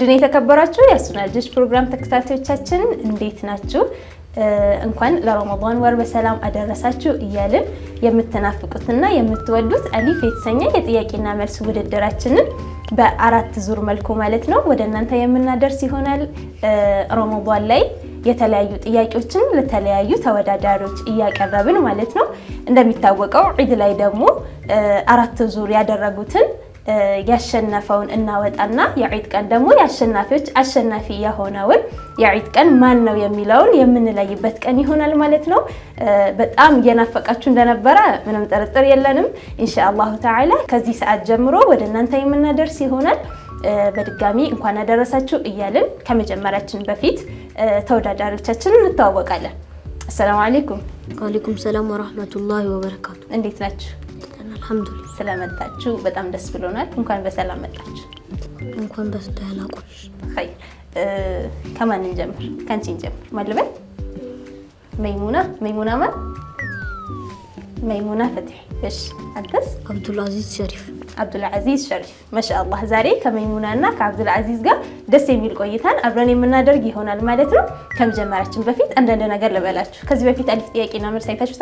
ውድን የተከበራችሁ የሱና ልጆች ፕሮግራም ተከታታዮቻችን እንዴት ናችሁ? እንኳን ለረመዳን ወር በሰላም አደረሳችሁ እያልን የምትናፍቁትና የምትወዱት አሊፍ የተሰኘ የጥያቄና መልስ ውድድራችንን በአራት ዙር መልኩ ማለት ነው ወደ እናንተ የምናደርስ ይሆናል። ረመዳን ላይ የተለያዩ ጥያቄዎችን ለተለያዩ ተወዳዳሪዎች እያቀረብን ማለት ነው። እንደሚታወቀው ዒድ ላይ ደግሞ አራት ዙር ያደረጉትን ያሸነፈውን እናወጣና የዒድ ቀን ደግሞ ያሸናፊዎች አሸናፊ የሆነውን የዒድ ቀን ማን ነው የሚለውን የምንለይበት ቀን ይሆናል ማለት ነው። በጣም እየናፈቃችሁ እንደነበረ ምንም ጥርጥር የለንም። ኢንሻአላሁ ተዓላ ከዚህ ሰዓት ጀምሮ ወደ እናንተ የምናደርስ ይሆናል። በድጋሚ እንኳን አደረሳችሁ እያልን ከመጀመሪያችን በፊት ተወዳዳሪዎቻችንን እንተዋወቃለን። አሰላሙ አለይኩም። ወአለይኩም ሰላም ወራህመቱላሂ ወበረካቱ። እንዴት ናችሁ? አልሐምዱሊላህ። ስለመጣችሁ በጣም ደስ ብሎናል። እንኳን በሰላም መጣችሁ። እንኳን በደህና ቆይሽ። ኸይር። ከማን እንጀምር? ከአንቺ እንጀምር። ማን ልበል? መይሙና ማን? መይሙና ፈትሒ። እሺ፣ አንተስ? አብዱልአዚዝ ሸሪፍ። አብዱልአዚዝ ሸሪፍ። ማሻአላህ። ዛሬ ከመይሙናና ከአብዱልአዚዝ ጋር ደስ የሚል ቆይታን አብረን የምናደርግ ይሆናል ማለት ነው። ከመጀመራችን በፊት አንዳንድ ነገር ልበላችሁ። ከዚህ በፊት አሊፍ ጥያቄና መልስ አይታችሁ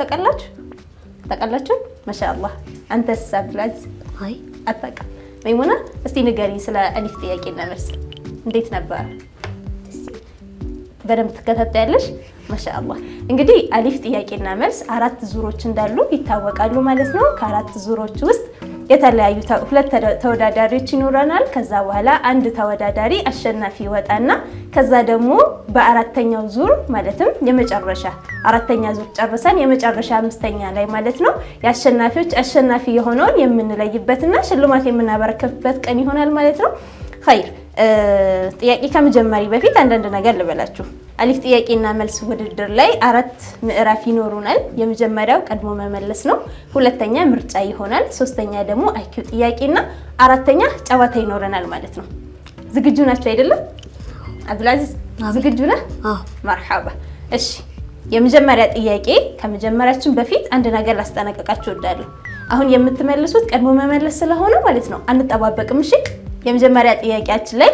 ታውቃላችሁ? ማሻአላህ። አንተስ አብዱልአዚዝ? አይ አታውቅም። መይሙና እስቲ ንገሪኝ ስለ አሊፍ ጥያቄና መልስ እንዴት ነበር? በደንብ ትከታተያለሽ? ማሻአላህ። እንግዲህ አሊፍ ጥያቄና መልስ አራት ዙሮች እንዳሉ ይታወቃሉ ማለት ነው። ከአራት ዙሮች ውስጥ የተለያዩ ሁለት ተወዳዳሪዎች ይኖረናል። ከዛ በኋላ አንድ ተወዳዳሪ አሸናፊ ይወጣና ከዛ ደግሞ በአራተኛው ዙር ማለትም የመጨረሻ አራተኛ ዙር ጨርሰን የመጨረሻ አምስተኛ ላይ ማለት ነው የአሸናፊዎች አሸናፊ የሆነውን የምንለይበትና ሽልማት የምናበረከትበት ቀን ይሆናል ማለት ነው። ኸይር። ጥያቄ ከመጀመሪ በፊት አንዳንድ ነገር ልበላችሁ። አሊፍ ጥያቄና መልስ ውድድር ላይ አራት ምዕራፍ ይኖሩናል። የመጀመሪያው ቀድሞ መመለስ ነው። ሁለተኛ ምርጫ ይሆናል። ሶስተኛ ደግሞ አይኪው ጥያቄና አራተኛ ጨዋታ ይኖረናል ማለት ነው። ዝግጁ ናቸው አይደለም? አብዱልአዚዝ ዝግጁ ነህ? አዎ። መርሐባ። እሺ፣ የመጀመሪያ ጥያቄ ከመጀመሪያችን በፊት አንድ ነገር ላስጠነቅቃችሁ እወዳለሁ። አሁን የምትመልሱት ቀድሞ መመለስ ስለሆነ ማለት ነው አንጠባበቅም። እሺ፣ የመጀመሪያ ጥያቄያችን ላይ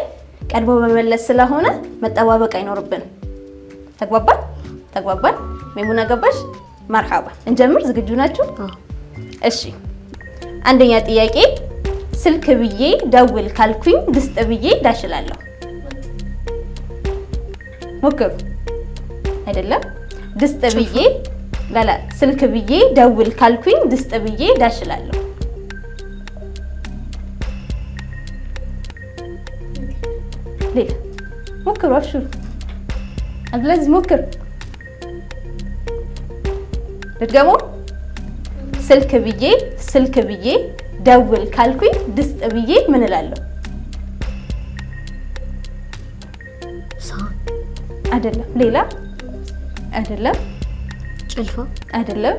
ቀድሞ መመለስ ስለሆነ መጠባበቅ አይኖርብንም። ተግባባን? መይሙና ገባሽ? መርሐባ። እንጀምር። ዝግጁ ናችሁ? እሺ፣ አንደኛ ጥያቄ ስልክ ብዬ ደውል ካልኩኝ ድስጥ ብዬ ዳሽላለሁ። ሞክሩ። አይደለም ድስጥ ብዬ ስልክ ብዬ ደውል ካልኩኝ ድስጥ ብዬ ዳሽላለሁ። ሌላ ሞክሩ። አብሽሩ። አብዱልአዚዝ ሞክር። ልድገሞ። ስልክ ብዬ ደውል ካልኩኝ ድስጥ ብዬ ምን እላለሁ? አይደለም። ሌላ አይደለም። ጭልፋ አይደለም።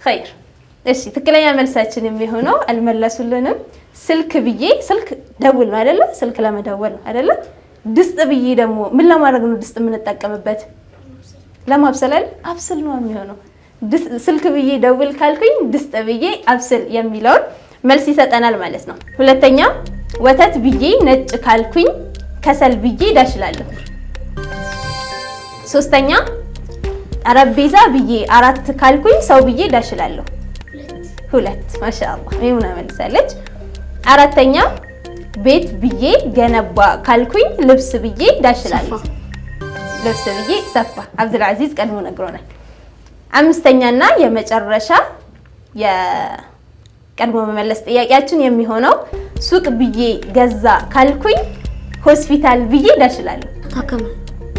ኸይር። እሺ፣ ትክክለኛ መልሳችን የሚሆነው አልመለሱልንም። ስልክ ደውል ነው አይደለ? ስልክ ለመደወል ነው አይደለ? ድስጥ ብዬ ደግሞ ምን ለማድረግ ነው ድስጥ የምንጠቀምበት? ለማብሰል አይደል? አብስል ነው የሚሆነው። ስልክ ብዬ ደውል ካልኩኝ ድስጥ ብዬ አብስል የሚለውን መልስ ይሰጠናል ማለት ነው። ሁለተኛ ወተት ብዬ ነጭ ካልኩኝ ከሰል ብዬ ዳሽላለሁ። ሶስተኛ ጠረጴዛ ብዬ አራት ካልኩኝ ሰው ብዬ ዳሽላለሁ። ሁለት። ማሻአላህ መይሙና መልሳለች። አራተኛ ቤት ብዬ ገነባ ካልኩኝ ልብስ ብዬ ዳሽላለሁ። ልብስ ብዬ ሰፋ። አብዱልአዚዝ ቀድሞ ነግሮናል። አምስተኛና የመጨረሻ የቀድሞ መመለስ ጥያቄያችን የሚሆነው ሱቅ ብዬ ገዛ ካልኩኝ ሆስፒታል ብዬ ዳሽላለሁ። ታከመ።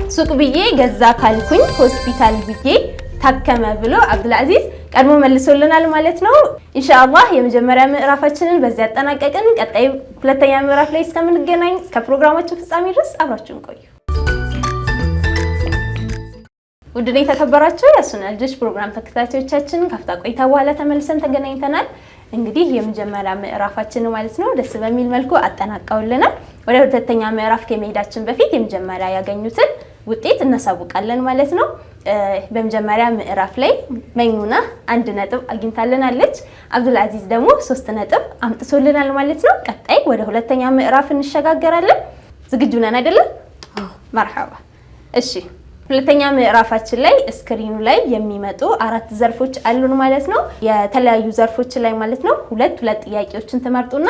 ሱቅ ብዬ ገዛ ካልኩኝ ሆስፒታል ብዬ ታከመ ብሎ አብዱልአዚዝ ቀድሞ መልሶልናል ማለት ነው። ኢንሻአላህ የመጀመሪያ ምዕራፋችንን በዚህ አጠናቀቅን። ቀጣይ ሁለተኛ ምዕራፍ ላይ እስከምንገናኝ እስከ ፕሮግራማችን ፍጻሜ ድረስ አብራችሁን ቆዩ። ውድና የተከበራችሁ የሱና ልጆች ፕሮግራም ተከታታዮቻችን ካፍታ ቆይታ በኋላ ተመልሰን ተገናኝተናል። እንግዲህ የመጀመሪያ ምዕራፋችን ማለት ነው ደስ በሚል መልኩ አጠናቀውልናል። ወደ ሁለተኛ ምዕራፍ ከመሄዳችን በፊት የመጀመሪያ ያገኙትን ውጤት እናሳውቃለን ማለት ነው። በመጀመሪያ ምዕራፍ ላይ መይሙና 1 ነጥብ አግኝታልናለች። አብዱል አዚዝ ደግሞ 3 ነጥብ አምጥቶልናል ማለት ነው። ቀጣይ ወደ ሁለተኛ ምዕራፍ እንሸጋገራለን። ዝግጁ ነን አይደለም? መርሐባ። እሺ ሁለተኛ ምዕራፋችን ላይ ስክሪኑ ላይ የሚመጡ 4 ዘርፎች አሉን ማለት ነው። የተለያዩ ዘርፎች ላይ ማለት ነው ሁለት ጥያቄዎችን ትመርጡና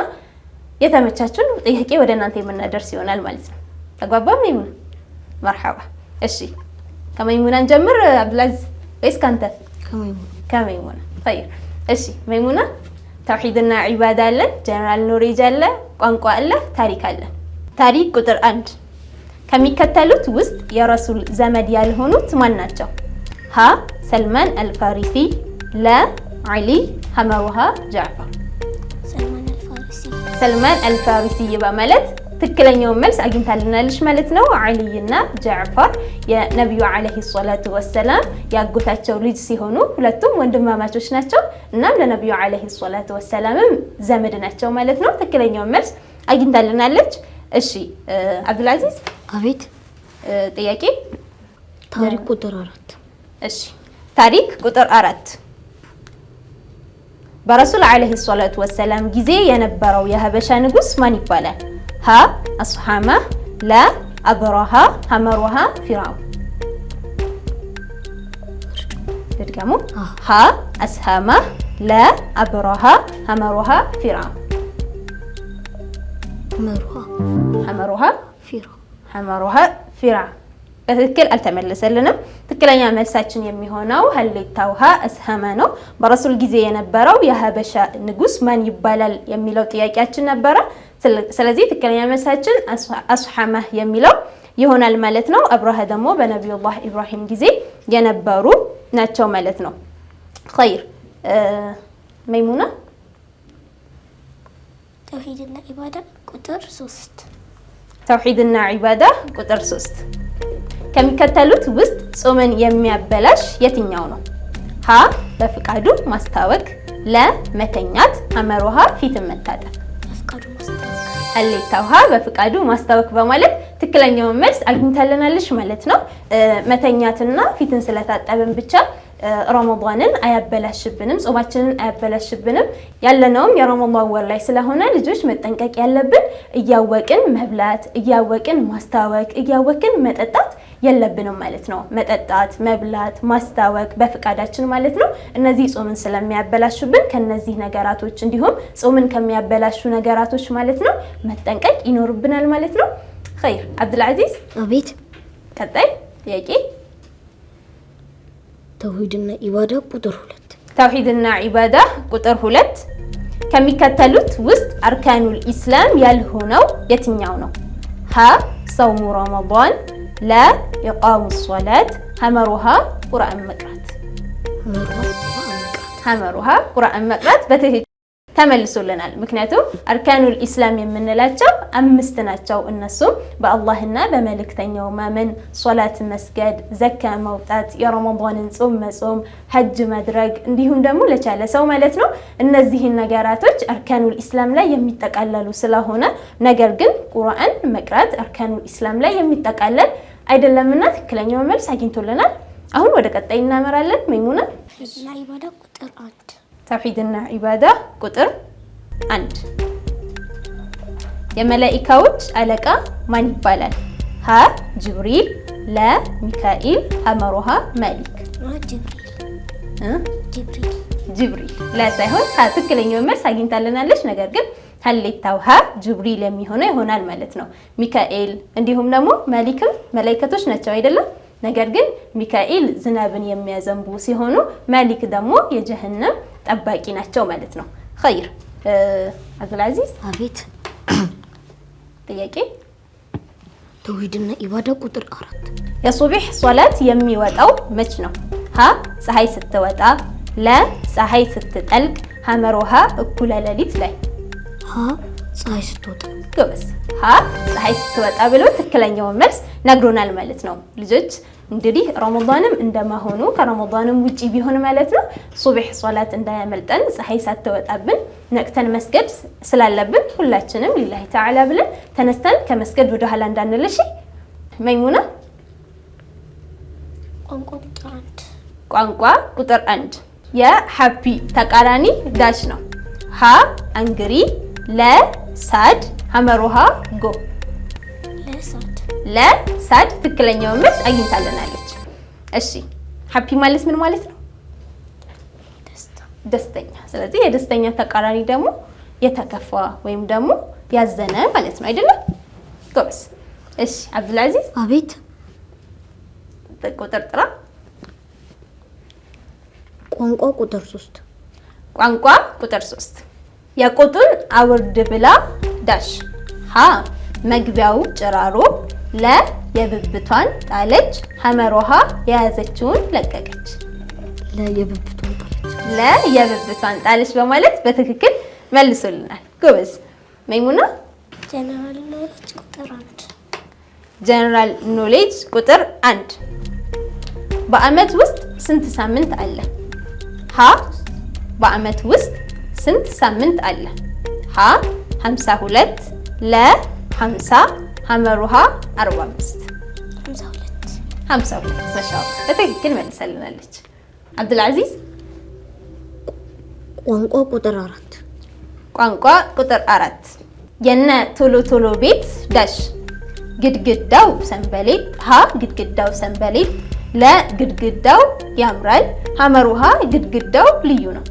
የተመቻችሁን ጥያቄ ወደ እናንተ የምናደርስ ይሆናል ማለት ነው። ተግባባን መይሙና? መርሐባ። እሺ ከመይሙናን ጀምር አብዱልአዚዝ ወይስ ካንተ? ከመይሙና طيب። እሺ መይሙና ተውሂድና ዒባዳ አለ፣ ጀነራል ኖሌጅ አለ፣ ቋንቋ አለ፣ ታሪክ አለ። ታሪክ ቁጥር 1 ከሚከተሉት ውስጥ የረሱል ዘመድ ያልሆኑት ማን ናቸው? ሀ ሰልማን አልፋሪሲ፣ ለ ዓሊ፣ ሐመሩሃ ጃዕፈር። ሰልማን አልፋሪሲ በማለት ትክክለኛውን መልስ አግኝታልናለች ማለት ነው። ዓሊና ጃዕፈር የነቢዩ ዓለይሂ ሰላቱ ወሰላም ያጎታቸው ልጅ ሲሆኑ ሁለቱም ወንድማማቾች ናቸው። እናም ለነቢዩ ዓለይሂ ሰላቱ ወሰላምም ዘመድ ናቸው ማለት ነው። ትክክለኛውን መልስ አግኝታልናለች። እሺ አብዱልአዚዝ። አቤት። ጥያቄ ታሪክ ቁጥር 4። እሺ ታሪክ ቁጥር 4 በረሱል ዓለይሂ ሰላቱ ወሰላም ጊዜ የነበረው የሀበሻ ንጉስ ማን ይባላል? ሀ አስሐማ፣ ለ አብረሃ፣ ሐመሩሃ ፊርዓውን። ድገሙ። ሀ አስሐማ፣ ለ አብረሃ፣ ሐመሩሃ ፊርዓውን። ሐመሩሃ ፊርዓውን በትክክል አልተመለሰልንም። ትክክለኛ መልሳችን የሚሆነው ሀሌታ ውሃ አስሐማ ነው። በረሱል ጊዜ የነበረው የሀበሻ ንጉስ ማን ይባላል የሚለው ጥያቄያችን ነበረ። ስለዚህ ትክክለኛ መልሳችን አስሐማ የሚለው ይሆናል ማለት ነው። አብረሃ ደግሞ በነቢዩላህ ኢብራሂም ጊዜ የነበሩ ናቸው ማለት ነው። ኸይር መይሙና። ተውሂድና ዒባዳ ቁጥር 3። ተውሂድና ዒባዳ ቁጥር 3 ከሚከተሉት ውስጥ ጾምን የሚያበላሽ የትኛው ነው? ሀ በፍቃዱ ማስታወክ፣ ለ መተኛት፣ ሐመሩሃ ፊትን መታጠብ። ሀሌታ ውሃ በፍቃዱ ማስታወክ በማለት ትክክለኛውን መልስ አግኝታልናለች ማለት ነው። መተኛትና ፊትን ስለታጠብን ብቻ ረመዳንን አያበላሽብንም፣ ጾማችንን አያበላሽብንም። ያለነውም የረመዳን ወር ላይ ስለሆነ ልጆች መጠንቀቅ ያለብን እያወቅን መብላት፣ እያወቅን ማስታወክ፣ እያወቅን መጠጣት የለብንም ማለት ነው። መጠጣት፣ መብላት፣ ማስታወክ በፍቃዳችን ማለት ነው። እነዚህ ጾምን ስለሚያበላሹብን ከነዚህ ነገራቶች እንዲሁም ጾምን ከሚያበላሹ ነገራቶች ማለት ነው መጠንቀቅ ይኖርብናል ማለት ነው። ኸይር አብዱልአዚዝ። አቤት። ቀጣይ ጥያቄ ተውሂድና ዒባዳ ቁጥር 2። ተውሂድና ዒባዳ ቁጥር 2 ከሚከተሉት ውስጥ አርካኑል ኢስላም ያልሆነው የትኛው ነው? ሀ ሰውሙ ረመዳን፣ ለ ኢቃሙ ሶላት፣ ሐመሩሃ ቁርአን መቅራት። ሐመሩሃ ቁርአን መቅራት በትክክል ተመልሶልናል። ምክንያቱም አርካኑል ኢስላም የምንላቸው 5 ናቸው። እነሱም በአላህና በመልእክተኛው ማመን፣ ሶላት መስገድ፣ ዘካ መውጣት፣ የረመዳንን ጾም መጾም፣ ሐጅ ማድረግ እንዲሁም ደግሞ ለቻለ ሰው ማለት ነው። እነዚህን ነገራቶች አርካኑል ኢስላም ላይ የሚጠቃለሉ ስለሆነ ነገር ግን ቁርአን መቅራት አርካኑል ኢስላም ላይ የሚጠቃለል አይደለምና ትክክለኛው መልስ አግኝቶልናል። አሁን ወደ ቀጣይ እናመራለን። መይሙና። ዒባዳ ቁጥር 1። ተውሂድና ዒባዳ ቁጥር 1 የመላኢካዎች አለቃ ማን ይባላል? ሀ ጅብሪል፣ ለ ሚካኤል፣ ሐመሩሃ ማሊክ። ጅብሪል ላ ሳይሆን ትክክለኛው መልስ አግኝታልናለች። ነገር ግን ሀሌታ ውሃ ጅብሪል የሚሆነው ይሆናል ማለት ነው። ሚካኤል እንዲሁም ደግሞ ማሊክም መላኢከቶች ናቸው አይደለም? ነገር ግን ሚካኤል ዝናብን የሚያዘንቡ ሲሆኑ ማሊክ ደግሞ የጀሃነም ጠባቂ ናቸው ማለት ነው። ኸይር አብዱልአዚዝ። አቤት። ጥያቄ ተውሂድና ዒባዳ ቁጥር 4 የሱብህ ሶላት የሚወጣው መች ነው? ሀ ፀሐይ ስትወጣ፣ ለ ፀሐይ ስትጠልቅ፣ ሐመሩሃ እኩለ ሌሊት ላይ። ሀ ፀሐይ ስትወጣ። ጎበዝ። ሀ ፀሐይ ስትወጣ ብሎ ትክክለኛውን መልስ ነግሮናል ማለት ነው። ልጆች እንግዲህ ረመዳንም እንደማሆኑ ከረመዳንም ውጪ ቢሆን ማለት ነው ሱብህ ሶላት እንዳያመልጠን ፀሐይ ሳትወጣብን ነቅተን መስገድ ስላለብን ሁላችንም ሊላሂ ተዓላ ብለን ተነስተን ከመስገድ ወደ ኋላ እንዳንል። እሺ መይሙና። ቋንቋ ቁጥር 1 የሃፒ ተቃራኒ ዳሽ ነው። ሀ አንግሪ፣ ለ ሳድ፣ ሐመሮሃ ጎ። ለሳድ ትክክለኛውን መልስ አግኝታለናለች። እሺ ሃፒ ማለት ምን ማለት ነው? ደስተኛ። ስለዚህ የደስተኛ ተቃራኒ ደግሞ የተከፋ ወይም ደግሞ ያዘነ ማለት ነው አይደለም? ጎበዝ። እሺ አብዱልአዚዝ። አቤት። ቁጥር ጥራ። ቋንቋ ቁጥር 3 ቋንቋ ቁጥር 3 የቁጡን አውርድ ብላ ዳሽ። ሀ መግቢያው ጭራሮ፣ ለ የብብቷን ጣለች፣ ሐመሮሃ የያዘችውን ለቀቀች። ለየብብቷን ጣለች በማለት በትክክል መልሶልናል። ጎበዝ። መይሙና። ጀነራል ኖሌጅ ቁጥር 1 በአመት ውስጥ ስንት ሳምንት አለ? ሀ በአመት ውስጥ ስንት ሳምንት አለ? ሀ 52፣ ለ 50፣ ሐመሮሃ 45። 52 ማሻአላህ በትክክል መልሰልናለች። አብዱልአዚዝ። ቋንቋ ቁጥር 4 ቋንቋ ቁጥር 4 የነ ቶሎ ቶሎ ቤት ዳሽ። ግድግዳው ሰንበሌጥ። ሀ ግድግዳው ሰንበሌጥ፣ ለ ግድግዳው ያምራል፣ ሐመሮሃ ግድግዳው ልዩ ነው።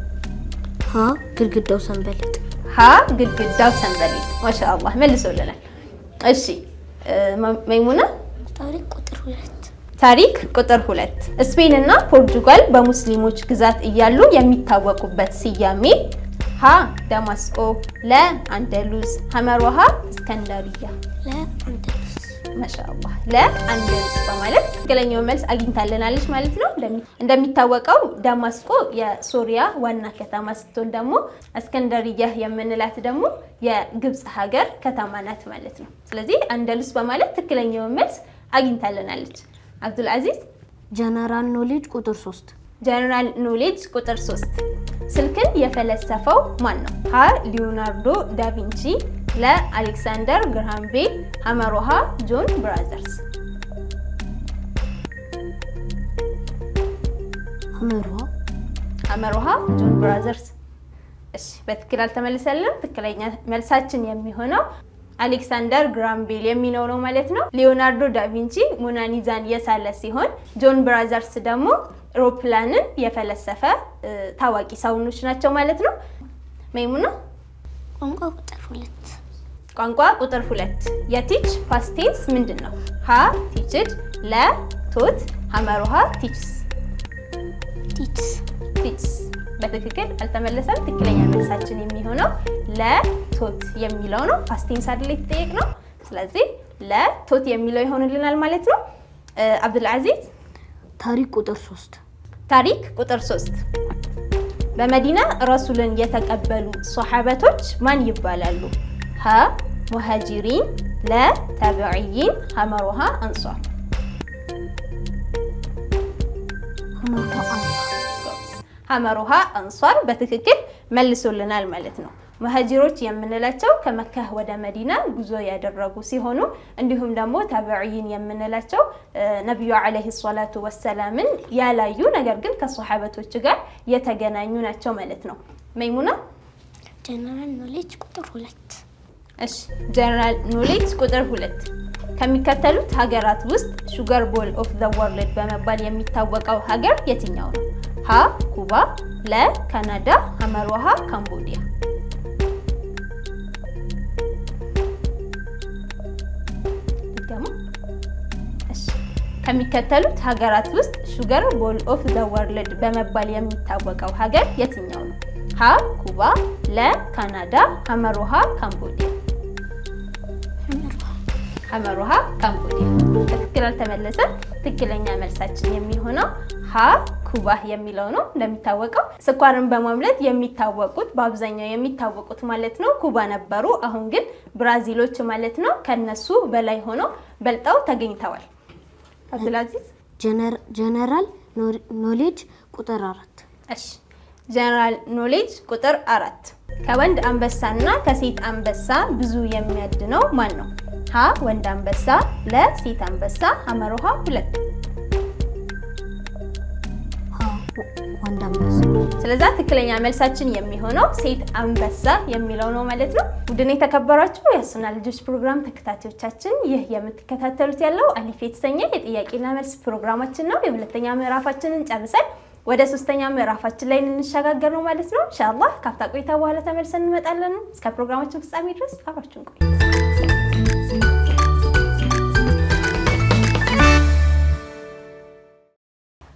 ሀ ግድግዳው ሰንበሌጥ። ሀ ግድግዳው ሰንበሌጥ ማሻአላህ መልሶልናል። እሺ መይሙና። ታሪክ ቁጥር 2 ስፔን እና ፖርቱጋል በሙስሊሞች ግዛት እያሉ የሚታወቁበት ስያሜ። ሀ ደማስቆ፣ ለ አንደሉስ፣ ሐመሮሃ እስከንደሪያ። ማሻአላህ ለአንደሉስ በማለት ትክክለኛውን መልስ አግኝታለናለች ማለት ነው። እንደሚታወቀው ደማስቆ የሶሪያ ዋና ከተማ ስትሆን ደግሞ እስከንደሪያ የምንላት ደግሞ የግብጽ ሀገር ከተማ ናት ማለት ነው። ስለዚህ አንደሉስ በማለት ትክክለኛውን መልስ አግኝታለናለች። አብዱልአዚዝ። ጀነራል ኖሌጅ ቁጥር 3 ጀነራል ኖሌጅ ቁጥር 3 ስልክን የፈለሰፈው ማን ነው? ሀ ሊዮናርዶ ዳቪንቺ፣ ለ አሌክሳንደር ግርሃም ቤል፣ ሐመሮሃ ጆን ብራዘርስ። ሐመሮሃ ጆን ብራዘርስ። እሺ በትክክል አልተመለሰልንም። ትክክለኛ መልሳችን የሚሆነው አሌክሳንደር ግርሃም ቤል የሚለው ነው ማለት ነው። ሊዮናርዶ ዳቪንቺ ሞናሊዛን የሳለ ሲሆን ጆን ብራዘርስ ደግሞ አውሮፕላንን የፈለሰፈ ታዋቂ ሰውኖች ናቸው ማለት ነው። መይሙና። ቋንቋ ቁጥር 2 ቋንቋ ቁጥር 2 የቲች ፓስት ቴንስ ምንድን ነው? ሀ ቲችድ፣ ለ ቶት፣ ሐመሮሃ ቲችስ። ቲችስ በትክክል አልተመለሰም። ትክክለኛ መልሳችን የሚሆነው ለቶት የሚለው ነው። ፓስት ቴንስ አይደል የተጠየቅነው። ስለዚህ ለቶት የሚለው ይሆንልናል ማለት ነው። አብዱልአዚዝ። ታሪክ ቁጥር 3 ታሪክ ቁጥር 3 በመዲና ረሱልን የተቀበሉ ሷሐበቶች ማን ይባላሉ? ሀ ሙሃጂሪን፣ ለ ታቢዒን፣ ሐመሮሃ አንሷር። ሐመሮሃ አንሷር በትክክል መልሶልናል ማለት ነው። ሙሃጂሮች የምንላቸው ከመካ ወደ መዲና ጉዞ ያደረጉ ሲሆኑ እንዲሁም ደግሞ ታቢዒን የምንላቸው ነብዩ አለይሂ ሰላቱ ወሰላምን ያላዩ ነገር ግን ከሷሐበቶች ጋር የተገናኙ ናቸው ማለት ነው። መይሙና። ጀነራል ኖሌጅ ቁጥር 2 እሺ ጀነራል ኖሌጅ ቁጥር 2 ከሚከተሉት ሀገራት ውስጥ ሹገር ቦል ኦፍ ዘ ወርልድ በመባል የሚታወቀው ሀገር የትኛው ነው? ሀ ኩባ፣ ለ ካናዳ፣ ሐመሮሃ ካምቦዲያ። ከሚከተሉት ሀገራት ውስጥ ሹገር ቦል ኦፍ ዘ ወርልድ በመባል የሚታወቀው ሀገር የትኛው ነው? ሀ ኩባ፣ ለ ካናዳ፣ ሐመሮሃ ካምቦዲያ። ሐመሮሃ ካምቦዲያ በትክክል አልተመለሰም። ትክክለኛ መልሳችን የሚሆነው ሀ ኩባ የሚለው ነው። እንደሚታወቀው ስኳርን በማምረት የሚታወቁት በአብዛኛው የሚታወቁት ማለት ነው ኩባ ነበሩ። አሁን ግን ብራዚሎች ማለት ነው ከነሱ በላይ ሆነው በልጠው ተገኝተዋል። አብዱልአዚዝ። ጀነራል ኖሌጅ ቁጥር 4 እሺ ጀነራል ኖሌጅ ቁጥር 4 ከወንድ አንበሳና ከሴት አንበሳ ብዙ የሚያድነው ማን ነው? ሀ ወንድ አንበሳ፣ ለ ሴት አንበሳ፣ ሐመሮሃ 2። ወንድ አንበሳ። ስለዚህ ትክክለኛ መልሳችን የሚሆነው ሴት አንበሳ የሚለው ነው ማለት ነው። ውድና የተከበራችሁ የሱና ልጆች ፕሮግራም ተከታታዮቻችን ይህ የምትከታተሉት ያለው አሊፍ የተሰኘ የጥያቄና መልስ ፕሮግራማችን ነው። የሁለተኛ ምዕራፋችንን ጨርሰን ወደ ሶስተኛ ምዕራፋችን ላይ እንሸጋገር ነው ማለት ነው። ኢንሻአላህ ካፍታ ቆይታ በኋላ ተመልሰን እንመጣለን። እስከ ፕሮግራማችን ፍጻሜ ድረስ አብራችሁን ቆዩ።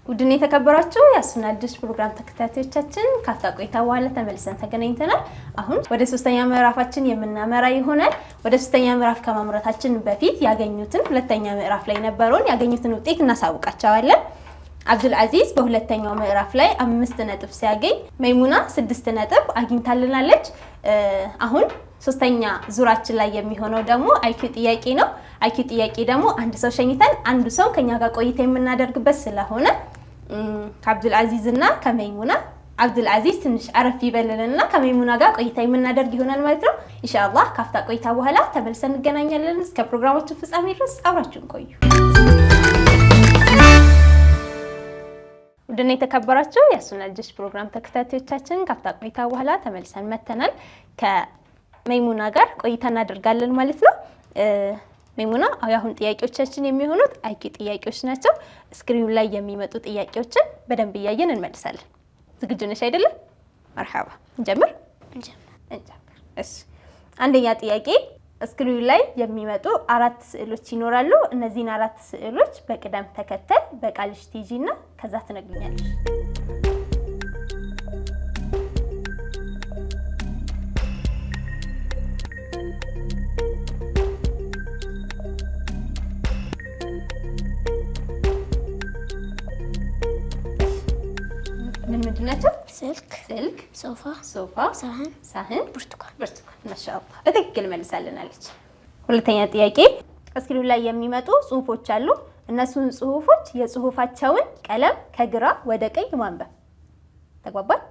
ውድና የተከበራችሁ የሱና ልጆች ፕሮግራም ተከታታዮቻችን ካፍታ ቆይታ በኋላ ተመልሰን ተገናኝተናል። አሁን ወደ ሶስተኛ ምዕራፋችን የምናመራ ይሆናል። ወደ ሶስተኛ ምዕራፍ ከማምራታችን በፊት ያገኙትን ሁለተኛ ምዕራፍ ላይ ነበረውን ያገኙትን ውጤት እናሳውቃቸዋለን። አብዱል አዚዝ በሁለተኛው ምዕራፍ ላይ 5 ነጥብ ሲያገኝ መይሙና 6 ነጥብ አግኝታልናለች። አሁን ሶስተኛ ዙራችን ላይ የሚሆነው ደግሞ አይኪው ጥያቄ ነው። አይኪው ጥያቄ ደግሞ አንድ ሰው ሸኝተን አንዱ ሰው ከኛ ጋር ቆይታ የምናደርግበት ስለሆነ ከአብዱል አዚዝ እና ከመይሙና አብዱል አዚዝ ትንሽ አረፍ ይበልልና ከመይሙና ጋር ቆይታ የምናደርግ ይሆናል ማለት ነው። ኢንሻአላህ ካፍታ ቆይታ በኋላ ተመልሰን እንገናኛለን። እስከ ፕሮግራማችን ፍጻሜ ድረስ አብራችሁን ቆዩ። ውድና የተከበራችሁ የሱና ልጆች ፕሮግራም ተከታታዮቻችን ካፍታ ቆይታ በኋላ ተመልሰን መተናል። ከመይሙና ጋር ቆይታ እናደርጋለን ማለት ነው። መይሙና አሁን ጥያቄዎቻችን የሚሆኑት አይኪው ጥያቄዎች ናቸው። ስክሪኑ ላይ የሚመጡ ጥያቄዎችን በደንብ እያየን እንመልሳለን። ዝግጁ ነሽ አይደለ? መርሐባ። እንጀምር። እሺ፣ አንደኛ ጥያቄ ስክሪኑ ላይ የሚመጡ 4 ስዕሎች ይኖራሉ። እነዚህን 4 ስዕሎች በቅደም ተከተል በቃልሽ ትይዢና ከዛ ትነግሪኛለሽ። ምንድን ናቸው? ስልክ፣ ሶፋ፣ ሳህን፣ ብርቱካን። ማሻአላህ በትክክል መልሳልናለች። ሁለተኛ ጥያቄ እስክሪኑ ላይ የሚመጡ ጽሁፎች አሉ። እነሱን ጽሁፎች የጽሁፋቸውን ቀለም ከግራ ወደ ቀኝ ማንበብ። ተግባባን?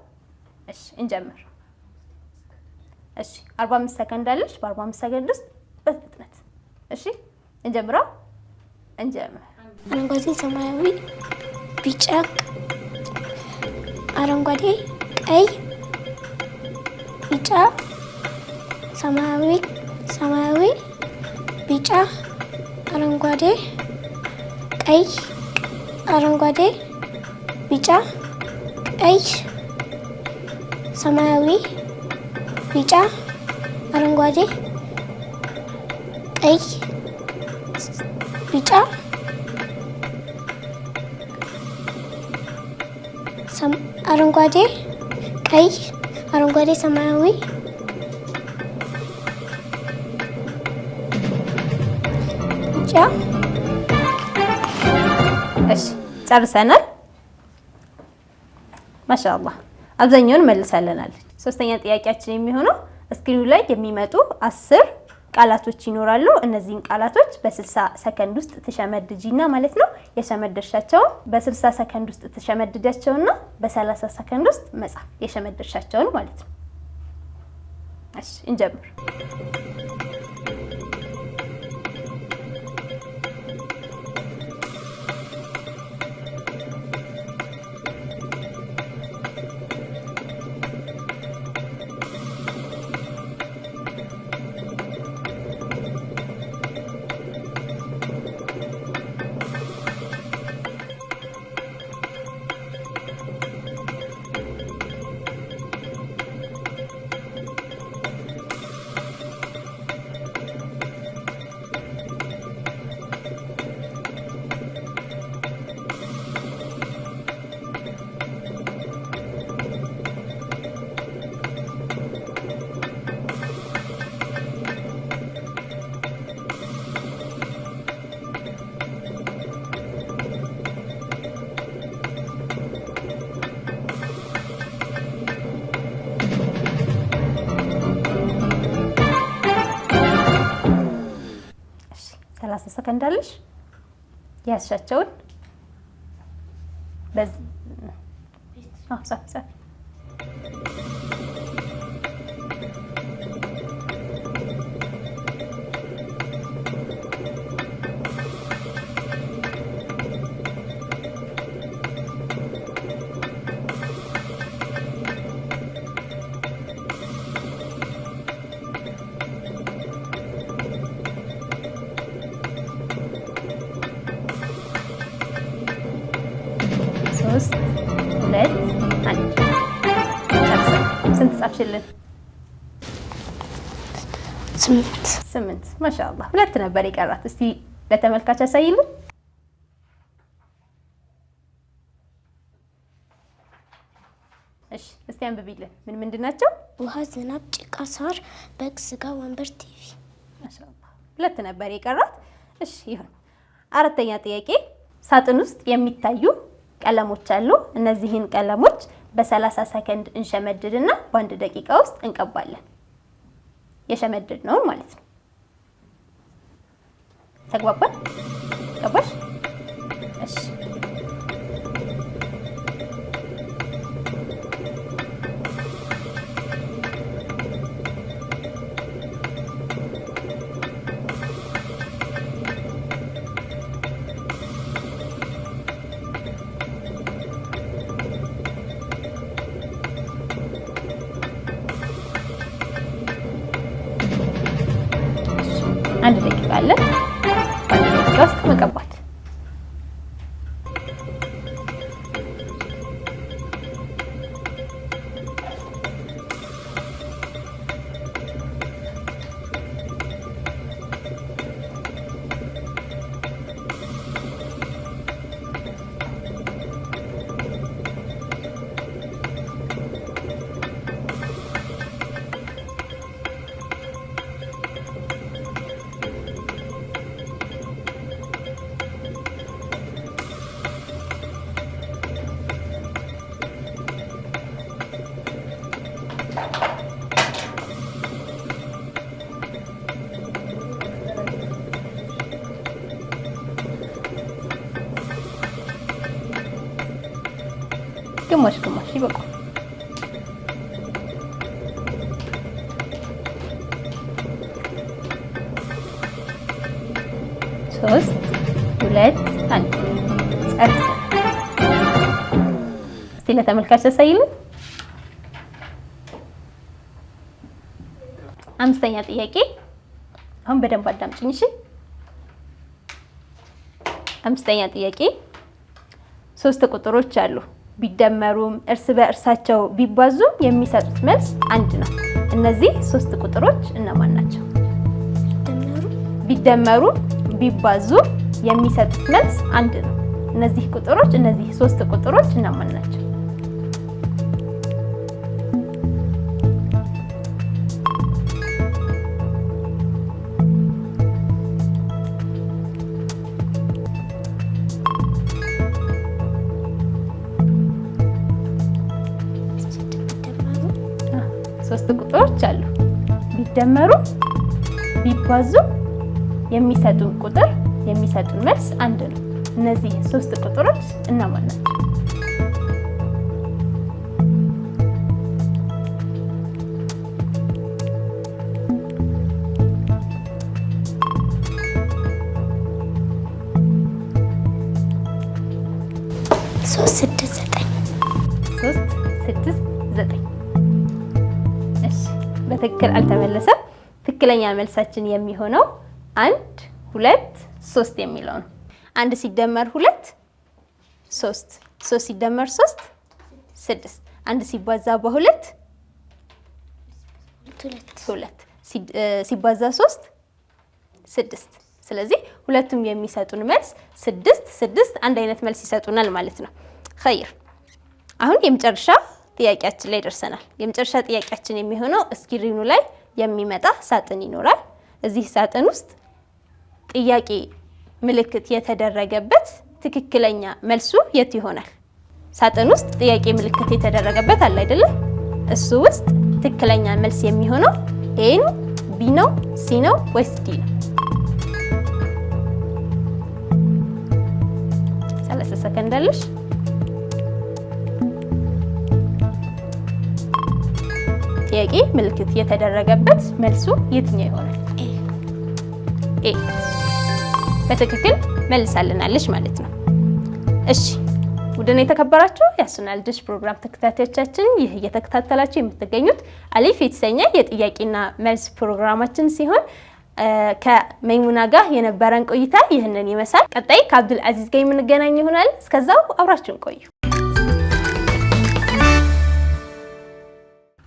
እሺ እንጀምር። እሺ 45 ሰከንድ አለሽ። በ45 ሰከንድ ውስጥ በፍጥነት እሺ እንጀምር። አረንጓዴ፣ ሰማያዊ፣ ቢጫ፣ አረንጓዴ፣ ቀይ፣ ቢጫ፣ ሰማያዊ፣ ቢጫ፣ አረንጓዴ፣ ቀይ፣ አረንጓዴ፣ ቢጫ፣ ቀይ፣ ሰማያዊ፣ ቢጫ፣ አረንጓዴ፣ ቀይ፣ ቢጫ፣ አረንጓዴ፣ ቀይ፣ አረንጓዴ፣ ሰማያዊ፣ ቢጫ። እሺ ጨርሰናል። ማሻአላህ አብዛኛውን መልሳለናል። ሶስተኛ ጥያቄያችን የሚሆነው ስክሪኑ ላይ የሚመጡ 10 ቃላቶች ይኖራሉ። እነዚህን ቃላቶች በ60 ሰከንድ ውስጥ ተሸመድጂና ማለት ነው። የሸመደሻቸውን በ60 ሰከንድ ውስጥ ተሸመድጃቸውና በ30 ሰከንድ ውስጥ መጻፍ የሸመደሻቸውን ማለት ነው። እሺ እንጀምር። ሰከንድ አለሽ። ያሻቸውን በዚህ ሳፍ ጻፍሽልን? 8 ማሻአላህ። 2 ነበር የቀራት። እስቲ ለተመልካች አሳይልን። እሺ እስቲ አንብቢልን። ምንድን ናቸው? ውሃ፣ ዝናብ፣ ጭቃ፣ ሳር፣ በግ፣ ስጋ፣ ወንበር፣ ቲቪ። ማሻአላህ 2 ነበር የቀራት። እሺ ይሁን። 4ኛ ጥያቄ ሳጥን ውስጥ የሚታዩ ቀለሞች አሉ። እነዚህን ቀለሞች በ30 ሰከንድ እንሸመድድና በ1 ደቂቃ ውስጥ እንቀባለን። የሸመድድ ነው ማለት ነው። ተግባባን? ገባሽ? እሺ አንድ ደቂቃ አለ። በአንድ ደቂቃ ውስጥ መቀባት። ግማሽ ይበቃል። 3 2 1 ጨርሰናል። እስቲ ለተመልካች አሳይልን። 5ኛ ጥያቄ አሁን በደንብ አዳምጪኝ እሺ። 5ኛ ጥያቄ 3 ቁጥሮች አሉ። ቢደመሩም እርስ በእርሳቸው ቢባዙም የሚሰጡት መልስ አንድ ነው። እነዚህ 3 ቁጥሮች እነማን ናቸው? ቢደመሩ ቢባዙም የሚሰጡት መልስ አንድ ነው። እነዚህ 3 ቁጥሮች እነማን ናቸው? ሶስት ቁጥሮች አሉ። ቢደመሩ ቢባዙ የሚሰጡን መልስ አንድ ነው። እነዚህ 3 ቁጥሮች እነማን ናቸው? ሶስት ስድስት ዘጠኝ። እሺ በትክክል አልተመለሰም። ትክክለኛ መልሳችን የሚሆነው 1 2 3 የሚለው ነው። 1 ሲደመር 2 3፣ 3 ሲደመር 3 6፣ 1 ሲባዛ በ2 2 ሲባዛ 3 6። ስለዚህ ሁለቱም የሚሰጡን መልስ 6 አንድ አይነት መልስ ይሰጡናል ማለት ነው። ኸይር አሁን የመጨረሻ ጥያቄያችን ላይ ደርሰናል። የመጨረሻ ጥያቄያችን የሚሆነው ስክሪኑ ላይ የሚመጣ ሳጥን ይኖራል። እዚህ ሳጥን ውስጥ ጥያቄ ምልክት የተደረገበት ትክክለኛ መልሱ የት ይሆናል? ሳጥን ውስጥ ጥያቄ ምልክት የተደረገበት አለ አይደለ? እሱ ውስጥ ትክክለኛ መልስ የሚሆነው ኤ ነው፣ ቢ ነው፣ ሲ ነው ወይስ ዲ ነው? 30 ሰከንድ አለሽ። ጥያቄ ምልክት የተደረገበት መልሱ የትኛው ይሆናል? ኤ። በትክክል መልሳልናለች ማለት ነው። እሺ ውድና የተከበራችሁ የአሱናል ዲሽ ፕሮግራም ተከታታዮቻችን፣ ይህ እየተከታተላችሁ የምትገኙት አሊፍ የተሰኘ የጥያቄና መልስ ፕሮግራማችን ሲሆን ከመይሙና ጋር የነበረን ቆይታ ይህንን ይመስላል። ቀጣይ ከአብዱል አዚዝ ጋር የምንገናኝ ይሆናል። እስከዛው አብራችሁን ቆዩ።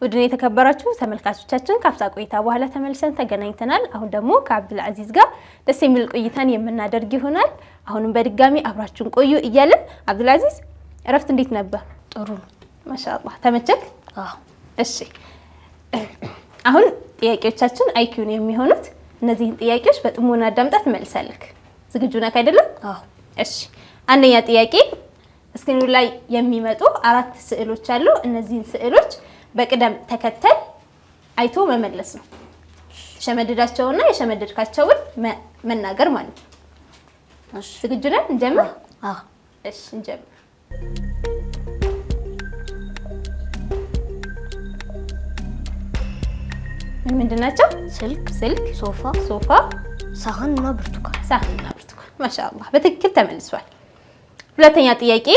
ውድን የተከበራችሁ ተመልካቾቻችን ካፍታ ቆይታ በኋላ ተመልሰን ተገናኝተናል። አሁን ደግሞ ከአብዱል አዚዝ ጋር ደስ የሚል ቆይታን የምናደርግ ይሆናል። አሁንም በድጋሚ አብራችሁን ቆዩ እያልን አብዱል አዚዝ እረፍት እንዴት ነበር? ጥሩ ነው ማሻአላህ። ተመቸክ? አዎ። እሺ አሁን ጥያቄዎቻችን አይኪውን የሚሆኑት እነዚህን ጥያቄዎች በጥሞና አዳምጣ ትመልሳለህ። ዝግጁ ነህ አይደለም? አዎ። እሺ አንደኛ ጥያቄ ስክሪኑ ላይ የሚመጡ 4 ስዕሎች አሉ። እነዚህን ስዕሎች በቅደም ተከተል አይቶ መመለስ ነው። ሸመድዳቸውና የሸመድድካቸውን መናገር ማለት ነው። እሺ ዝግጁ ነን? እንጀምር? አዎ። እሺ እንጀምር። ምንድን ናቸው? ስልክ፣ ሶፋ፣ ሳህንና ብርቱካን። ሳህንና ብርቱካን። ማሻአላህ በትክክል ተመልሷል። ሁለተኛ ጥያቄ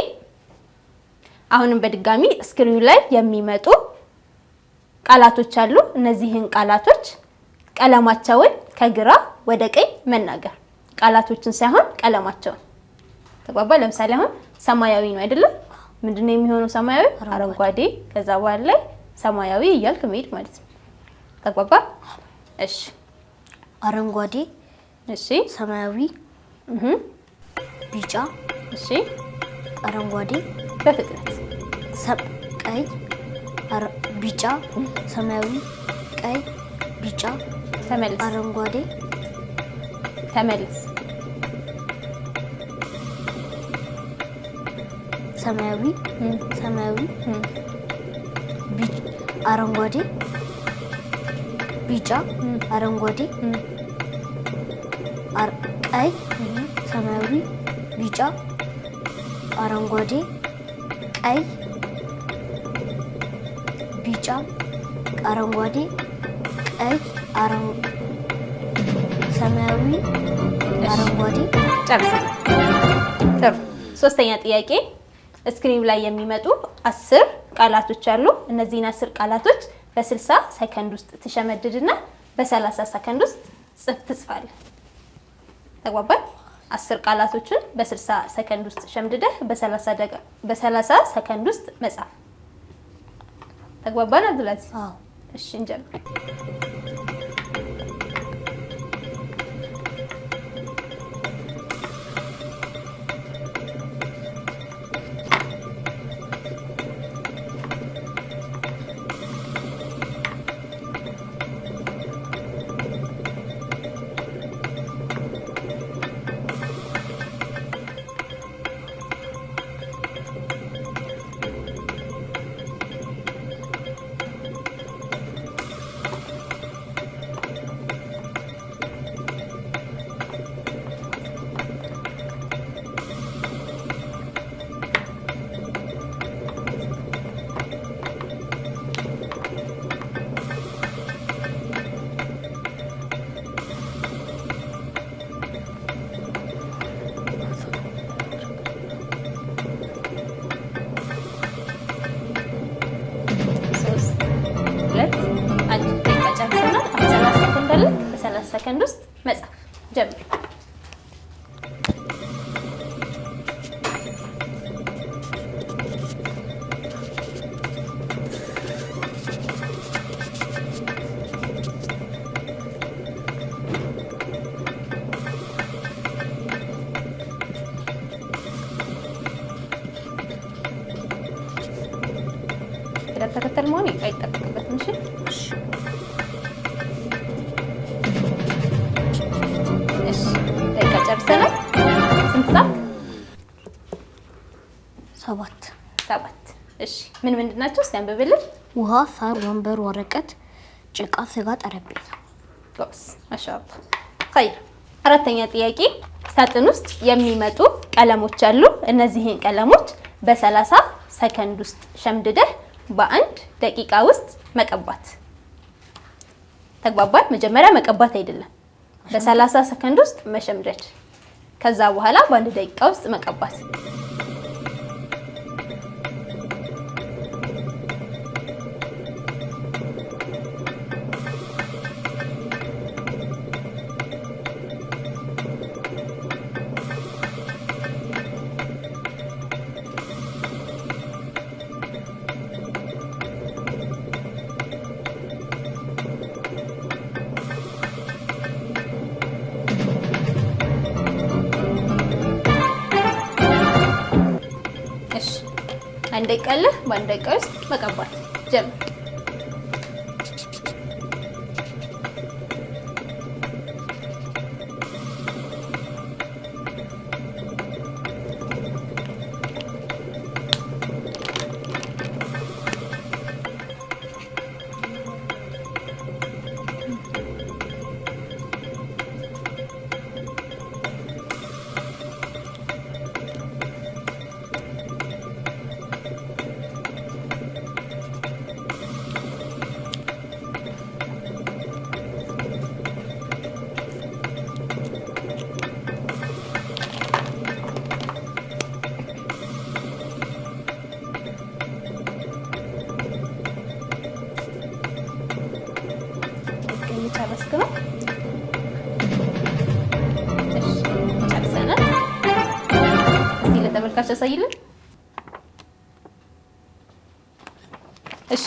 አሁንም በድጋሚ ስክሪኑ ላይ የሚመጡ ቃላቶች አሉ። እነዚህን ቃላቶች ቀለማቸውን ከግራ ወደ ቀኝ መናገር። ቃላቶችን ሳይሆን ቀለማቸውን። ተግባባ? ለምሳሌ አሁን ሰማያዊ ነው አይደለም? ምንድነው የሚሆነው? ሰማያዊ፣ አረንጓዴ፣ ከዛ በኋላ ላይ ሰማያዊ እያልክ መሄድ ማለት ነው። ተግባባ? እሺ አረንጓዴ፣ እሺ ሰማያዊ፣ ቢጫ፣ እሺ አረንጓዴ፣ በፍጥነት ቀይ፣ ቢጫ፣ ሰማያዊ፣ ቀይ፣ ቢጫ፣ ተመልስ፣ አረንጓዴ፣ ተመልስ፣ ሰማያዊ፣ አረንጓዴ፣ ቢጫ፣ አረንጓዴ፣ ቀይ፣ ሰማያዊ፣ ቢጫ፣ አረንጓዴ፣ ቀይ፣ ቢጫ፣ አረንጓዴ፣ ቀይ፣ ሰማያዊ፣ አረንጓዴ። ጨርሰን። ጥሩ። ሶስተኛ ጥያቄ ስክሪን ላይ የሚመጡ 10 ቃላቶች አሉ። እነዚህን 10 ቃላቶች በ60 ሰከንድ ውስጥ ትሸመድድና በ30 ሰከንድ ውስጥ ትጽፋለህ። ተግባባን? 10 ቃላቶችን በ60 ሰከንድ ውስጥ ሸምድደህ በ30 ሰከንድ ውስጥ መጻፍ። ተግባባን አብዱልአዚዝ? አዎ። እሺ እንጀምር። በ30 ሰከንድ ውስጥ መጻፍ ጀምር። ተከተል መሆን አይጠበቅበትም። እሺ ደቂቃ ጨርሰናል። ስንት ጻፍክ? 7። እሺ ምን ምንድን ናቸው? እስቲ አንብብልን። ውሃ፣ ሳር፣ ወንበር፣ ወረቀት፣ ጭቃ፣ ስጋ፣ ጠረጴዛ። ጎስ ማሻአላህ። ኸይር። አራተኛ ጥያቄ ሳጥን ውስጥ የሚመጡ ቀለሞች አሉ። እነዚህን ቀለሞች በ30 ሰከንድ ውስጥ ሸምድደህ በ1 ደቂቃ ውስጥ መቀባት። ተግባባን? መጀመሪያ መቀባት አይደለም፣ በ30 ሰከንድ ውስጥ መሸምደድ፣ ከዛ በኋላ በ1 ደቂቃ ውስጥ መቀባት። ደቂቃ አለ። በአንድ ደቂቃ ውስጥ መቀባት ጀምር። ጨረስክ ነው? እሺ ጨርሰናል። እስቲ ለተመልካች አሳይልን። እሺ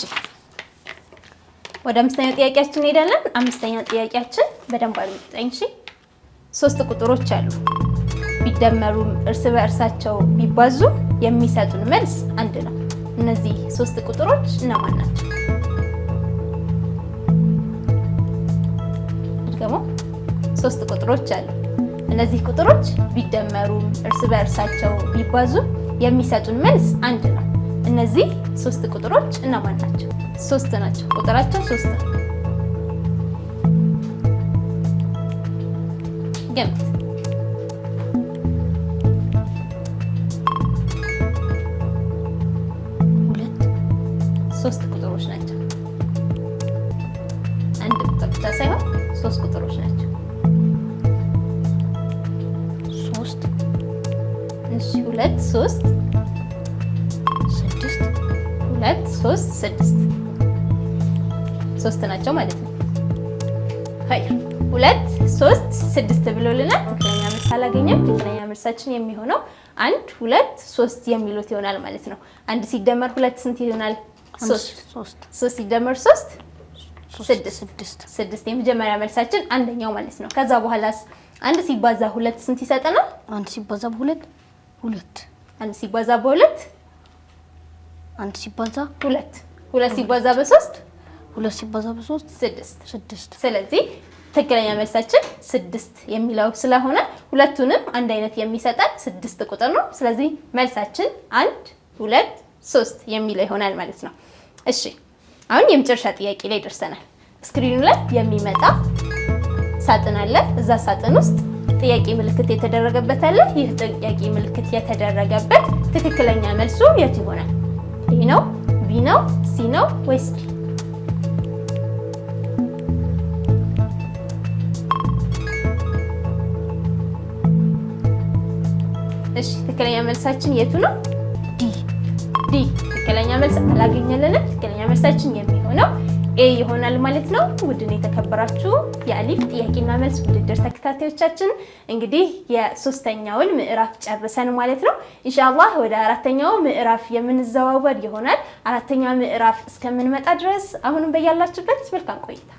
ወደ አምስተኛው ጥያቄያችን እንሄዳለን። አምስተኛው ጥያቄያችን በደንብ አድምጠኝ እሺ። 3 ቁጥሮች አሉ። ቢደመሩም እርስ በእርሳቸው ቢባዙ የሚሰጡን መልስ አንድ ነው። እነዚህ 3 ቁጥሮች እነማን ናቸው? ደግሞ 3 ቁጥሮች አሉ። እነዚህ ቁጥሮች ቢደመሩም እርስ በእርሳቸው ቢባዙ የሚሰጡን መልስ አንድ ነው። እነዚህ 3 ቁጥሮች እነማን ናቸው? 3 ናቸው። ቁጥራቸው 3 ነው። ገምት። 3 ቁጥሮች ናቸው። አንድ ቁጥር ብቻ ሳይሆን 3 ቁጥሮች ናቸው። 3 እሺ 2 3 6 2 3 6 3 ናቸው ማለት ነው። ሀይ 2 3 6 ብሎልናል። ትክክለኛ መልስ አላገኘም። ትክክለኛ መልሳችን የሚሆነው 1 2 3 የሚሉት ይሆናል ማለት ነው። 1 ሲደመር 2 ስንት ይሆናል? 3 3 ሲደመር 3 6 የመጀመሪያ መልሳችን አንደኛው ማለት ነው። ከዛ በኋላስ 1 ሲባዛ 2 ስንት ይሰጠናል? 1 ሲባዛ በ2 2 1 ሲባዛ በ2 1 ሲባዛ 2 2 ሲባዛ በ3 2 ሲባዛ በ3 6 ስለዚህ ትክክለኛ መልሳችን 6 የሚለው ስለሆነ ሁለቱንም አንድ አይነት የሚሰጠን 6 ቁጥር ነው። ስለዚህ መልሳችን 1 2 3 የሚለው ይሆናል ማለት ነው። እሺ አሁን የመጨረሻ ጥያቄ ላይ ደርሰናል። ስክሪኑ ላይ የሚመጣ ሳጥን አለ። እዛ ሳጥን ውስጥ ጥያቄ ምልክት የተደረገበት አለ። ይህ ጥያቄ ምልክት የተደረገበት ትክክለኛ መልሱ የት ይሆናል? ኤ ነው፣ ቢ ነው፣ ሲ ነው ወይስ ዲ? እሺ ትክክለኛ መልሳችን የቱ ነው? ዲ። ትክክለኛ መልስ አላገኘልንም። ትክክለኛ መልሳችን የሚሆነው ኤ ይሆናል ማለት ነው። ውድን የተከበራችሁ የአሊፍ ጥያቄና መልስ ውድድር ተከታታዮቻችን እንግዲህ የ3ኛውን ምዕራፍ ጨርሰን ማለት ነው። ኢንሻአላህ ወደ 4ኛው ምዕራፍ የምንዘዋወር ይሆናል። 4ኛው ምዕራፍ እስከምንመጣ ድረስ አሁንም በያላችሁበት መልካም ቆይታ።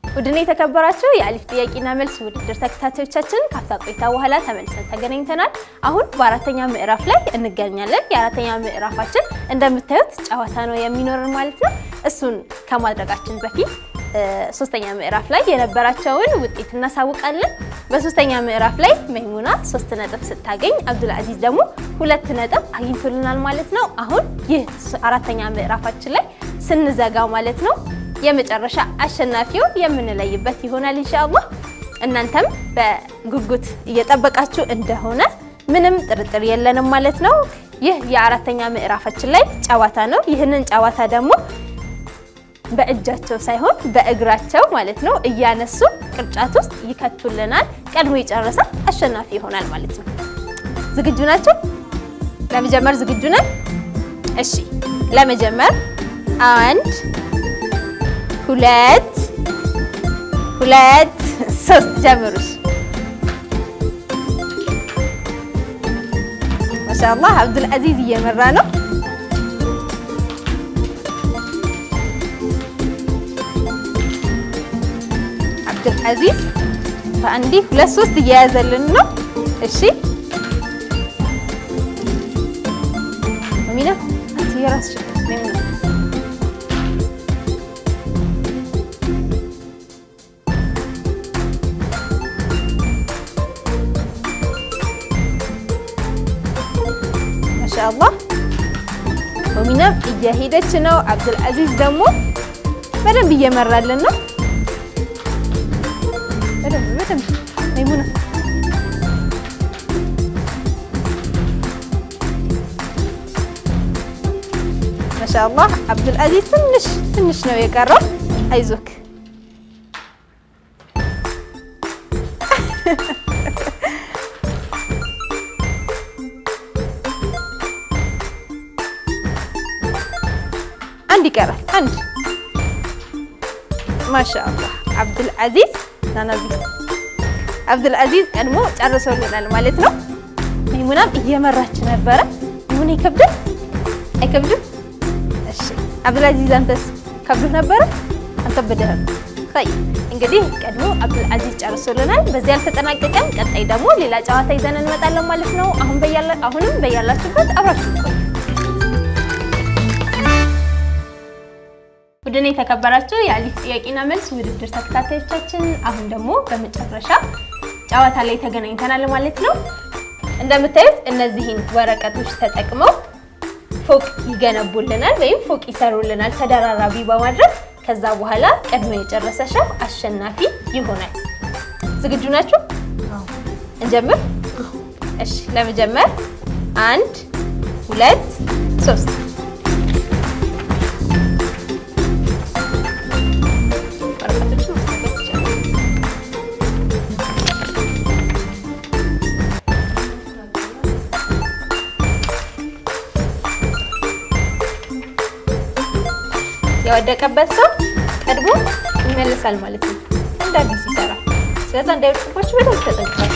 ውድን የተከበራችሁ የአሊፍ ጥያቄና መልስ ውድድር ተከታታዮቻችን ካፍታ ቆይታ በኋላ ተመልሰን ተገናኝተናል። አሁን በ4ኛ ምዕራፍ ላይ እንገኛለን። የ4ኛ ምዕራፋችን እንደምታዩት ጨዋታ ነው የሚኖረን ማለት ነው። እሱን ከማድረጋችን በፊት 3ኛ ምዕራፍ ላይ የነበራቸውን ውጤት እናሳውቃለን። በ3ኛ ምዕራፍ ላይ መይሙና 3 ነጥብ ስታገኝ አብዱል አዚዝ ደግሞ 2 ነጥብ አግኝቶልናል ማለት ነው። አሁን ይህ 4ኛ ምዕራፋችን ላይ ስንዘጋው ማለት ነው የመጨረሻ አሸናፊውን የምንለይበት ይሆናል ኢንሻአላህ። እናንተም በጉጉት እየጠበቃችሁ እንደሆነ ምንም ጥርጥር የለንም ማለት ነው። ይህ የ4ኛ ምዕራፋችን ላይ ጨዋታ ነው። ይህንን ጨዋታ ደግሞ በእጃቸው ሳይሆን በእግራቸው ማለት ነው እያነሱ ቅርጫት ውስጥ ይከቱልናል። ቀድሞ የጨረሰ አሸናፊ ይሆናል ማለት ነው። ዝግጁ ናቸው? ለመጀመር ዝግጁ ነን? እሺ ለመጀመር 1 2 3 ጀምሩሽ። ማሻአላህ አብዱል አዚዝ እየመራ ነው። አብዱል አዚዝ በአንዴ 2 3 እየያዘልን ነው። እሺ ሚና አንቺ የራስሽ ነው። ማሻአላህ ሚናም እየሄደች ነው። አብዱልአዚዝ ደግሞ በደንብ እየመራልን ነው። በደንብ መይሙና ማሻአላህ አብዱልአዚዝ ትንሽ ነው የቀረው። አይዞክ አንድ ይቀራል። አንድ ማሻአላህ አብዱልአዚዝ ናናዚ አብዱልአዚዝ ቀድሞ ጨርሶልናል ማለት ነው። መይሙናም እየመራች ነበረ። መይሙና ይከብዳል አይከብድም? እሺ አብዱልአዚዝ አንተስ ከብዶ ነበረ? አልከበደህም? ኸይር እንግዲህ ቀድሞ አብዱልአዚዝ ጨርሶልናል። በዚህ አልተጠናቀቀም። ቀጣይ ደግሞ ሌላ ጨዋታ ይዘን እንመጣለን ማለት ነው። አሁንም በያላችሁበት አብራችሁ ቆዩ። ውድና የተከበራችሁ የአሊፍ ጥያቄና መልስ ውድድር ተከታታዮቻችን አሁን ደግሞ በመጨረሻ ጨዋታ ላይ ተገናኝተናል ማለት ነው። እንደምታዩት እነዚህን ወረቀቶች ተጠቅመው ፎቅ ይገነቡልናል ወይም ፎቅ ይሰሩልናል ተደራራቢ በማድረግ ከዛ በኋላ ቀድሞ የጨረሰ ሰው አሸናፊ ይሆናል። ዝግጁ ናችሁ? እንጀምር? እሺ ለመጀመር 1 2 3 የወደቀበት ሰው ቀድሞ ይመለሳል ማለት ነው። እንደ አዲስ ይሰራል። ስለዚህ እንዳይወድቅባችሁ በደንብ ተጠንቀቁ።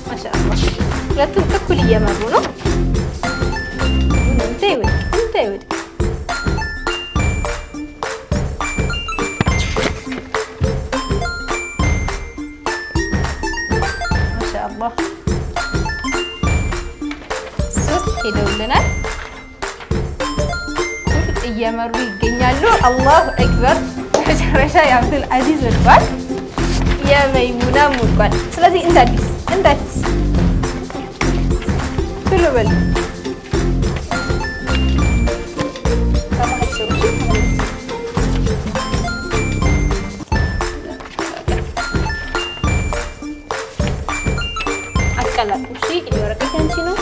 ማሻአላህ ሁለቱም እኩል እየመሩ ነው። እንዳይወድቅ ሶስት ሄደውልናል። እየመሩ ይገኛሉ። አላሁ አክበር። መጨረሻ የአብዱልአዚዝ ወድቋል፣ የመይሙና ወድቋል። ስለዚህ እንዳዲስ ቶሎ በሉ። አስቀላቅሉ። የወረቀት ያንቺ ነው።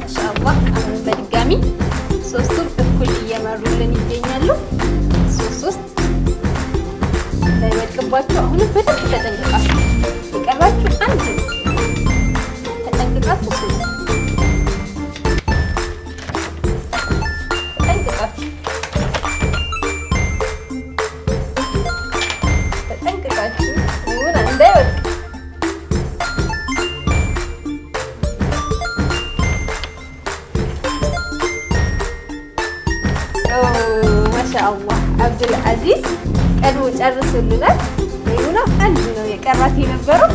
ማሻአላህ አሁን በድጋሚ ሶስቱም እኩል እየመሩልን ይገኛሉ። ሶስት እንዳይወድቅባችሁ አሁንም በደንብ ተጠንቅቃችሁ የቀራችሁ አንድ ተጠንቅቃችሁ ማሻአላህ አብዱልአዚዝ ቀድሞ ጨርሶልናል። መይሙና አንድ ነው የቀራት የነበረው።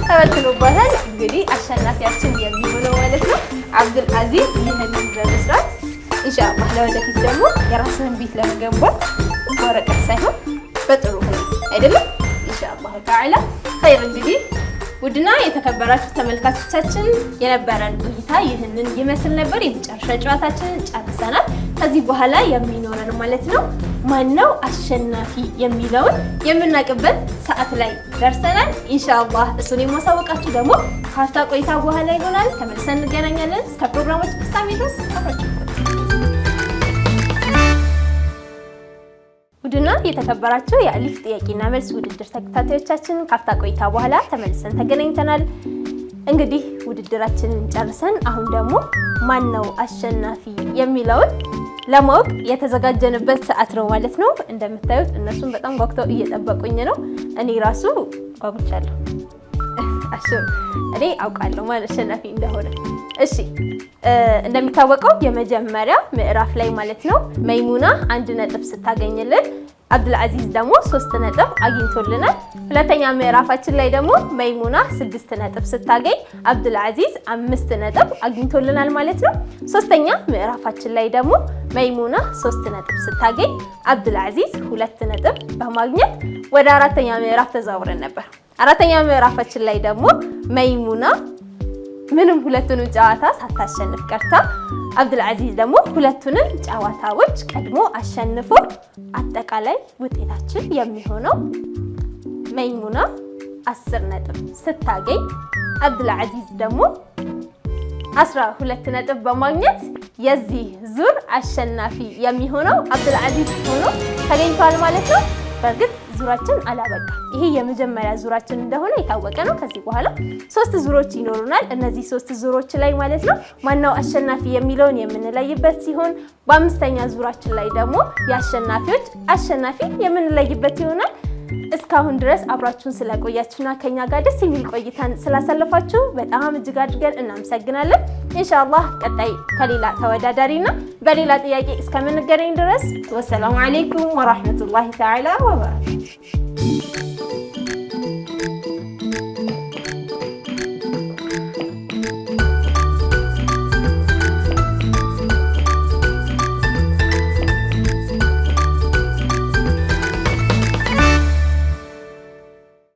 ተበትኖባታል። እንግዲህ አሸናፊያችን የሚሆነው ማለት ነው አብዱልአዚዝ ይህንን በመስራት ኢንሻአላህ ለወደፊት ደግሞ የራስህን ቤት ለመገንባት ወረቀት ሳይሆን በጥሩ ሁኔታ አይደለም ኢንሻአላህ ተዓላ ኸይር። እንግዲህ ውድና የተከበራችሁ ተመልካቾቻችን የነበረን ቆይታ ይህንን ይመስል ነበር። የመጨረሻ ጨዋታችንን ጨርሰናል። ከዚህ በኋላ የሚኖረን ማለት ነው ማነው አሸናፊ የሚለውን የምናውቅበት ሰዓት ላይ ደርሰናል። ኢንሻአላህ እሱን የማሳወቃችሁ ደግሞ ከአፍታ ቆይታ በኋላ ይሆናል። ተመልሰን እንገናኛለን። እስከ ፕሮግራሞች ፍጻሜ ድረስ አብራችሁ ውድና የተከበራችሁ የአሊፍ ጥያቄና መልስ ውድድር ተከታታዮቻችን ከአፍታ ቆይታ በኋላ ተመልሰን ተገናኝተናል። እንግዲህ ውድድራችንን ጨርሰን አሁን ደግሞ ማን ነው አሸናፊ የሚለውን ለማወቅ የተዘጋጀንበት ሰዓት ነው ማለት ነው። እንደምታዩት እነሱም በጣም ጓጉተው እየጠበቁኝ ነው። እኔ ራሱ ጓጉቻለሁ። እኔ አውቃለሁ ማን አሸናፊ እንደሆነ። እሺ እንደሚታወቀው የመጀመሪያ ምዕራፍ ላይ ማለት ነው መይሙና 1 ነጥብ ስታገኝልን አብዱልአዚዝ ደግሞ 3 ነጥብ አግኝቶልናል። ሁለተኛ ምዕራፋችን ላይ ደግሞ መይሙና 6 ነጥብ ስታገኝ አብዱልአዚዝ 5 ነጥብ አግኝቶልናል ማለት ነው። ሶስተኛ ምዕራፋችን ላይ ደግሞ መይሙና 3 ነጥብ ስታገኝ አብዱልአዚዝ 2 ነጥብ በማግኘት ወደ አራተኛ ምዕራፍ ተዛውረን ነበር። አራተኛ ምዕራፋችን ላይ ደግሞ መይሙና ምንም ሁለቱንም ጨዋታ ሳታሸንፍ ቀርታ አብዱልአዚዝ ደግሞ ሁለቱንም ጨዋታዎች ቀድሞ አሸንፎ አጠቃላይ ውጤታችን የሚሆነው መይሙና 10 ነጥብ ስታገኝ አብዱልአዚዝ ደግሞ 12 ነጥብ በማግኘት የዚህ ዙር አሸናፊ የሚሆነው አብዱልአዚዝ ሆኖ ተገኝቷል ማለት ነው። በእርግጥ ዙራችን አላበቃ። ይሄ የመጀመሪያ ዙራችን እንደሆነ የታወቀ ነው። ከዚህ በኋላ 3 ዙሮች ይኖሩናል። እነዚህ 3 ዙሮች ላይ ማለት ነው ማነው አሸናፊ የሚለውን የምንለይበት ሲሆን በአምስተኛ ዙራችን ላይ ደግሞ የአሸናፊዎች አሸናፊ የምንለይበት ይሆናል። እስካሁን ድረስ አብራችሁን ስለቆያችሁና ከኛ ጋር ደስ የሚል ቆይታን ስላሳለፋችሁ በጣም እጅግ አድርገን እናመሰግናለን። ኢንሻአላህ ቀጣይ ከሌላ ተወዳዳሪና በሌላ ጥያቄ እስከምንገናኝ ድረስ ወሰላሙ አለይኩም ወራህመቱላሂ ተዓላ ወበረካቱ።